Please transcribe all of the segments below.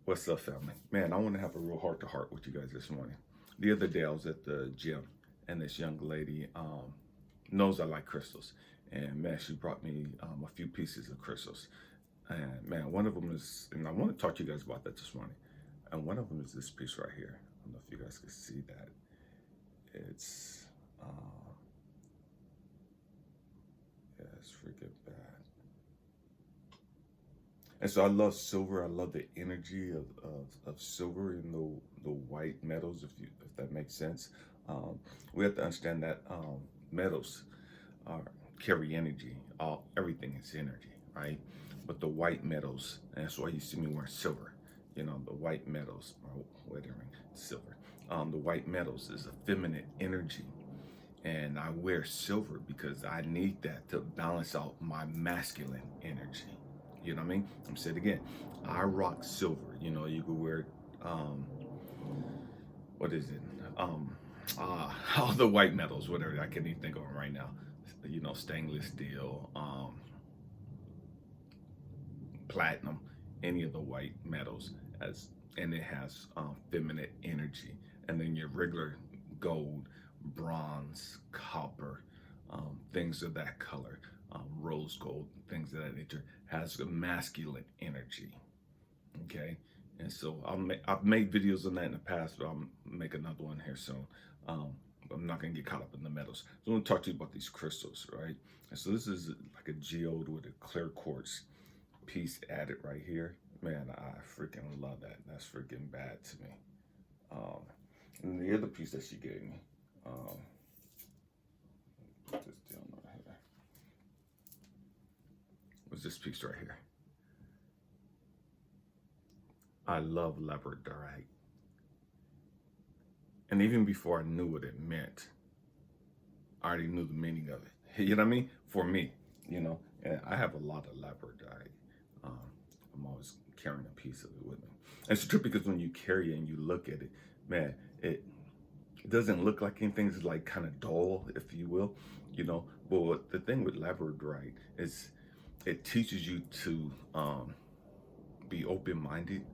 What's up, family? Man, I want to have a real heart to heart with you guys this morning. The other day, I was at the gym, and this young lady knows I like crystals. And man, she brought me a few pieces of crystals. And man, one of them is, and I want to talk to you guys about that this morning. And one of them is this piece right here. I don't know if you guys can see that. It's, yeah, it's freaking bad. And so I love silver. I love the energy of silver in the white metals, if that makes sense. We have to understand that metals are, carry energy. Everything is energy, right? But the white metals, and that's why you see me wearing silver. You know, the white metals, or wedding ring, silver. The white metals is a feminine energy. And I wear silver because I need that to balance out my masculine energy. You know what I mean? I'm saying it again. I rock silver. You know, you could wear what is it? All the white metals, whatever. I can't even think of them right now. You know, stainless steel, platinum, any of the white metals, as and it has feminine energy. And then your regular gold, bronze, copper, things of that color, rose gold, things of that nature, has a masculine energy. Okay, and so I've made videos on that in the past, but I'll make another one here soon. I'm not gonna get caught up in the metals. So I'm gonna talk to you about these crystals, right? And so this is like a geode with a clear quartz piece added right here. Man, I freaking love that. That's freaking bad to me. And the other piece that she gave me, put this down right here, was this piece right here. I love labradorite. And even before I knew what it meant, I already knew the meaning of it. You know what I mean? For me, you know, and I have a lot of labradorite. I'm always carrying a piece of it with me. And it's true because when you carry it and you look at it, man, it doesn't look like anything. It's like kind of dull, if you will, you know. But the thing with labradorite is it teaches you to be open-minded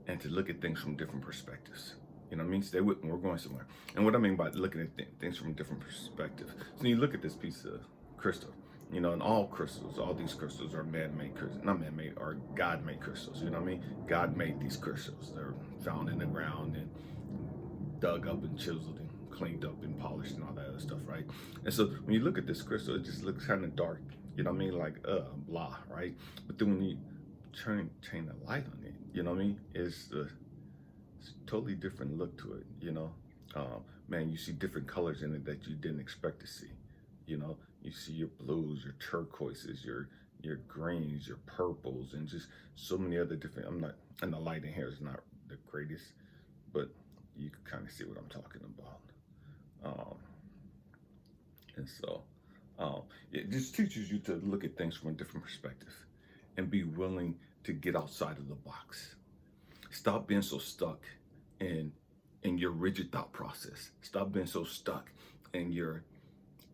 and to look at things from different perspectives. You know what I mean? Stay with me, we're going somewhere. And what I mean by looking at things from a different perspective. So you look at this piece of crystal, you know, and all crystals, all these crystals are man-made crystals, not man-made, are God-made crystals, you know what I mean? God made these crystals. They're found in the ground and dug up and chiseled and cleaned up and polished and all that other stuff, right? And so when you look at this crystal, it just looks kind of dark, you know what I mean? Like, blah, right? But then when you chain the light on it, you know what I mean? It's a totally different look to it, you know. Man, you see different colors in it that you didn't expect to see. You know, you see your blues, your turquoises, your greens, your purples, and just so many other different. I'm not, and the light in here is not the greatest, but you can kind of see what I'm talking about. And so it just teaches you to look at things from a different perspective and be willing to get outside of the box. Stop being so stuck in your rigid thought process. Stop being so stuck in your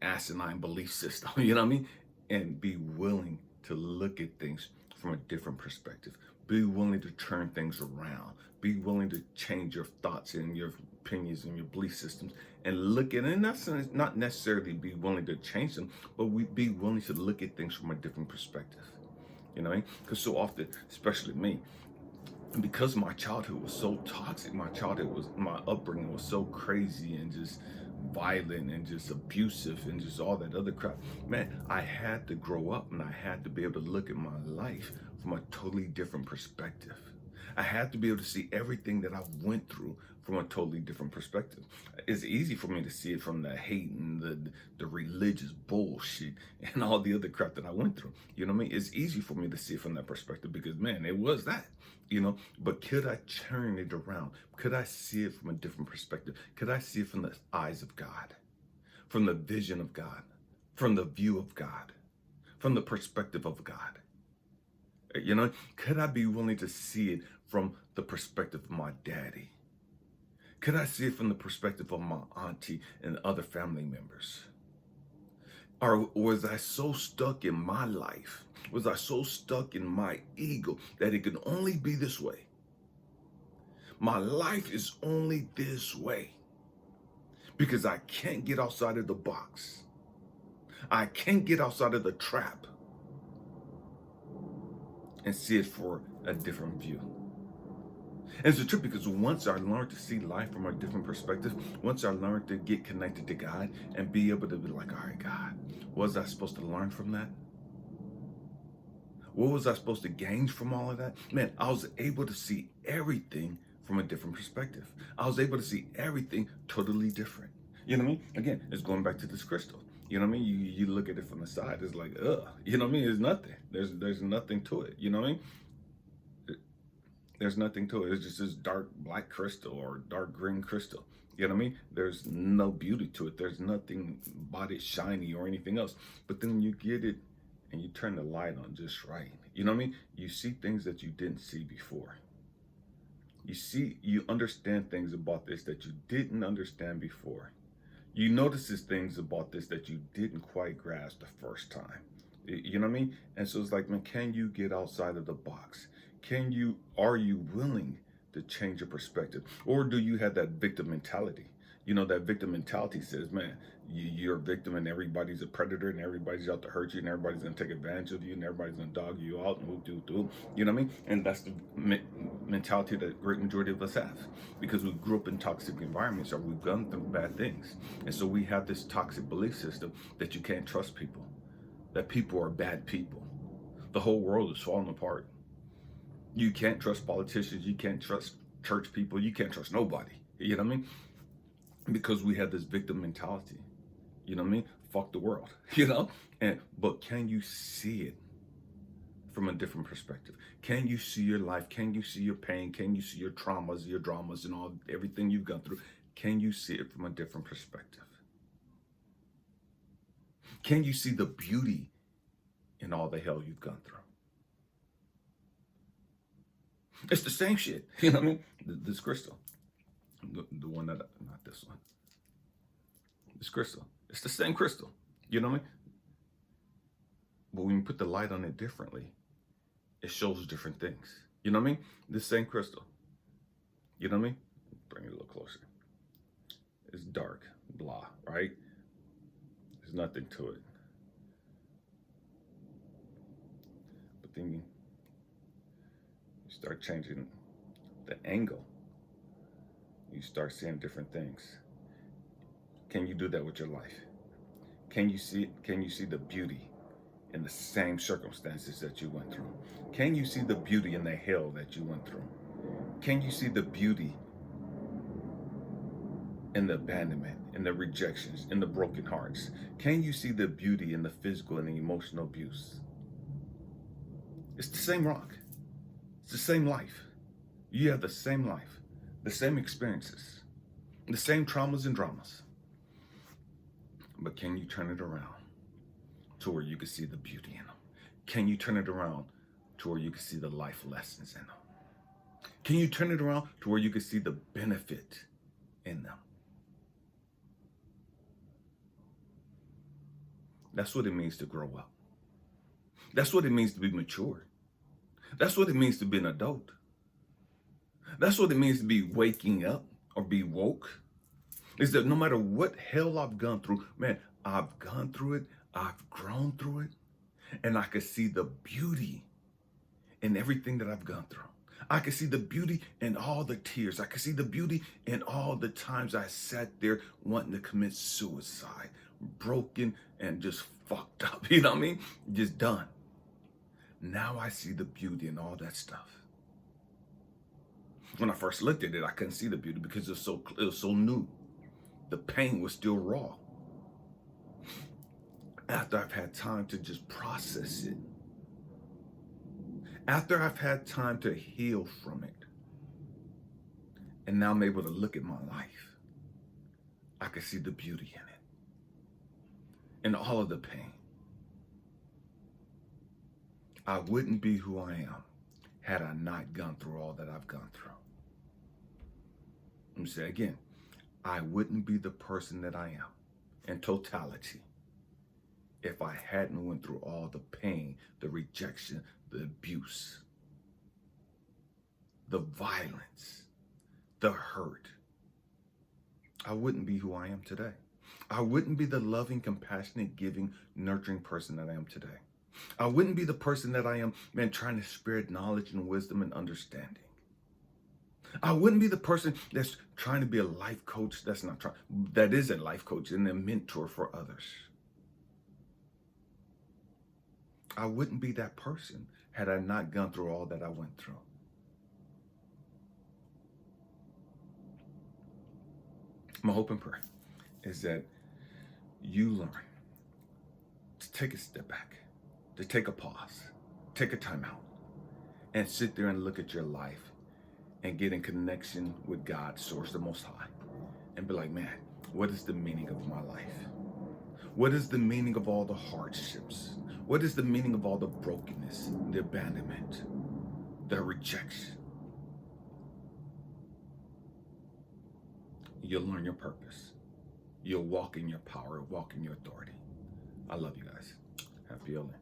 asinine belief system. You know what I mean? And be willing to look at things from a different perspective. Be willing to turn things around. Be willing to change your thoughts and your opinions and your belief systems and look at it. And that's not necessarily be willing to change them, but we be willing to look at things from a different perspective. You know what I mean? Because so often, especially me, and because my childhood was so toxic, my upbringing was so crazy and just violent and just abusive and just all that other crap. Man, I had to grow up and I had to be able to look at my life from a totally different perspective. I had to be able to see everything that I went through from a totally different perspective. It's easy for me to see it from the hate and the religious bullshit and all the other crap that I went through. You know what I mean? It's easy for me to see it from that perspective because, man, it was that, you know. But could I turn it around? Could I see it from a different perspective? Could I see it from the eyes of God, from the vision of God, from the view of God, from the perspective of God? You know, could I be willing to see it from the perspective of my daddy? Could I see it from the perspective of my auntie and other family members? Or was I so stuck in my life? Was I so stuck in my ego that it could only be this way? My life is only this way because I can't get outside of the box. I can't get outside of the trap and see it for a different view. And it's a trip because once I learned to see life from a different perspective, once I learned to get connected to God and be able to be like, all right, God, what was I supposed to learn from that? What was I supposed to gain from all of that? Man, I was able to see everything from a different perspective. I was able to see everything totally different. You know what I mean? Again, it's going back to this crystal. You know what I mean? You look at it from the side, it's like, ugh. You know what I mean? It's nothing. There's nothing to it. You know what I mean? There's nothing to it. It's just this dark black crystal or dark green crystal. You know what I mean? There's no beauty to it. There's nothing about it shiny or anything else. But then you get it and you turn the light on just right. You know what I mean? You see things that you didn't see before. You understand things about this that you didn't understand before. You notices things about this that you didn't quite grasp the first time. You know what I mean? And so it's like, man, can you get outside of the box? Are you willing to change your perspective? Or do you have that victim mentality? You know, that victim mentality says, man, you're a victim and everybody's a predator and everybody's out to hurt you and everybody's going to take advantage of you and everybody's going to dog you out and whoop, do, do. You know what I mean? And that's the mentality that great majority of us have because we grew up in toxic environments or we've gone through bad things. And so we have this toxic belief system that you can't trust people, that people are bad people. The whole world is falling apart. You can't trust politicians. You can't trust church people. You can't trust nobody. You know what I mean? Because we have this victim mentality. You know what I mean? Fuck the world. You know? But can you see it from a different perspective? Can you see your life? Can you see your pain? Can you see your traumas, your dramas, and everything you've gone through? Can you see it from a different perspective? Can you see the beauty in all the hell you've gone through? It's the same shit. You know what I mean? This crystal. The one that, not this one. This crystal. It's the same crystal. You know what I mean? But when you put the light on it differently, it shows different things. You know what I mean? This same crystal. You know what I mean? Bring it a little closer. It's dark, blah, right? There's nothing to it. But then you start changing the angle. You start seeing different things. Can you do that with your life? Can you see it? Can you see the beauty in the same circumstances that you went through? Can you see the beauty in the hell that you went through? Can you see the beauty in the abandonment, in the rejections, in the broken hearts? Can you see the beauty in the physical and the emotional abuse? It's the same rock. It's the same life. You have the same life, the same experiences, the same traumas and dramas. But can you turn it around to where you can see the beauty in them? Can you turn it around to where you can see the life lessons in them? Can you turn it around to where you can see the benefit in them? That's what it means to grow up. That's what it means to be mature. That's what it means to be an adult. That's what it means to be waking up or be woke. Is that no matter what hell I've gone through, man, I've gone through it, I've grown through it, and I can see the beauty in everything that I've gone through. I can see the beauty in all the tears. I can see the beauty in all the times I sat there wanting to commit suicide, broken and just fucked up. You know what I mean? Just done. Now I see the beauty in all that stuff. When I first looked at it, I couldn't see the beauty because it was so new. The pain was still raw. After I've had time to just process it, after I've had time to heal from it, and now I'm able to look at my life, I can see the beauty in it, in all of the pain. I wouldn't be who I am had I not gone through all that I've gone through. Let me say again, I wouldn't be the person that I am in totality if I hadn't went through all the pain, the rejection, the abuse, the violence, the hurt, I wouldn't be who I am today. I wouldn't be the loving, compassionate, giving, nurturing person that I am today. I wouldn't be the person that I am, man, trying to spread knowledge and wisdom and understanding. I wouldn't be the person that's trying to be a life coach that is a life coach and a mentor for others. I wouldn't be that person had I not gone through all that I went through. My hope and prayer is that you learn to take a step back, to take a pause, take a time out, and sit there and look at your life and get in connection with God, Source, the Most High, and be like, man, what is the meaning of my life? What is the meaning of all the hardships? What is the meaning of all the brokenness, the abandonment, the rejection? You'll learn your purpose. You'll walk in your power, walk in your authority. I love you guys. Happy healing.